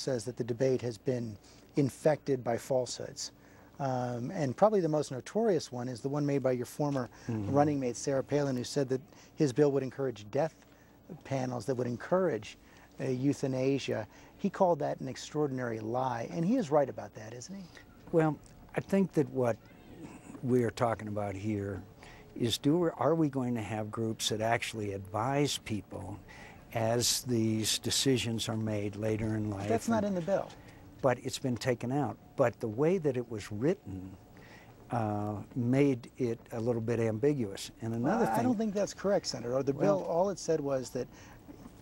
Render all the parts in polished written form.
says that the debate has been infected by falsehoods. And probably the most notorious one is the one made by your former running mate, Sarah Palin, who said that his bill would encourage death panels that would encourage euthanasia. He called that an extraordinary lie, and he is right about that, isn't he? Well, I think that what we are talking about here is are we going to have groups that actually advise people as these decisions are made later in life? That's not in the bill. But it's been taken out. But the way that it was written made it a little bit ambiguous. And another thing, I don't think that's correct, Senator. The bill, all it said was that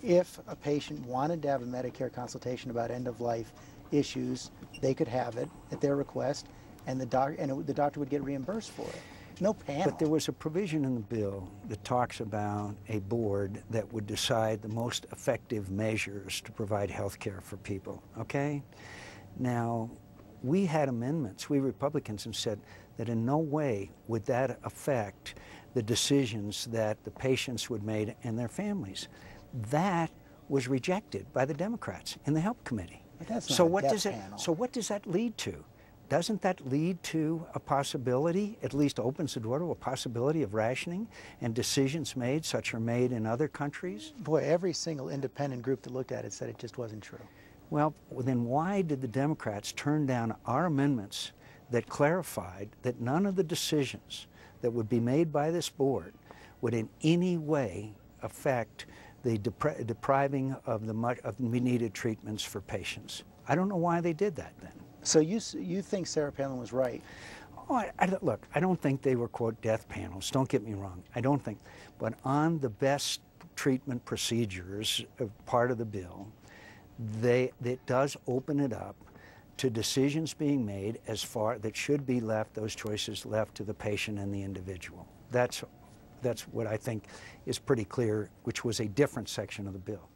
if a patient wanted to have a Medicare consultation about end-of-life issues, they could have it at their request, and the doctor would get reimbursed for it. No panel. But there was a provision in the bill that talks about a board that would decide the most effective measures to provide health care for people, okay? Now, we had amendments, we Republicans, and said that in no way would that affect the decisions that the patients would make and their families. That was rejected by the Democrats in the Health Committee. But that's not so a what death does it? panel. So what does that lead to? Doesn't that lead to a possibility, at least opens the door to a possibility of rationing and decisions made, such are made in other countries? Boy, every single independent group that looked at it said it just wasn't true. Well, then why did the Democrats turn down our amendments that clarified that none of the decisions that would be made by this board would in any way affect the depriving of the needed treatments for patients? I don't know why they did that then. So you think Sarah Palin was right? Oh, look, I don't think they were, quote, death panels. Don't get me wrong. I don't think. But on the best treatment procedures part of the bill, it does open it up to decisions being made that should be left, those choices left to the patient and the individual. That's what I think is pretty clear, which was a different section of the bill.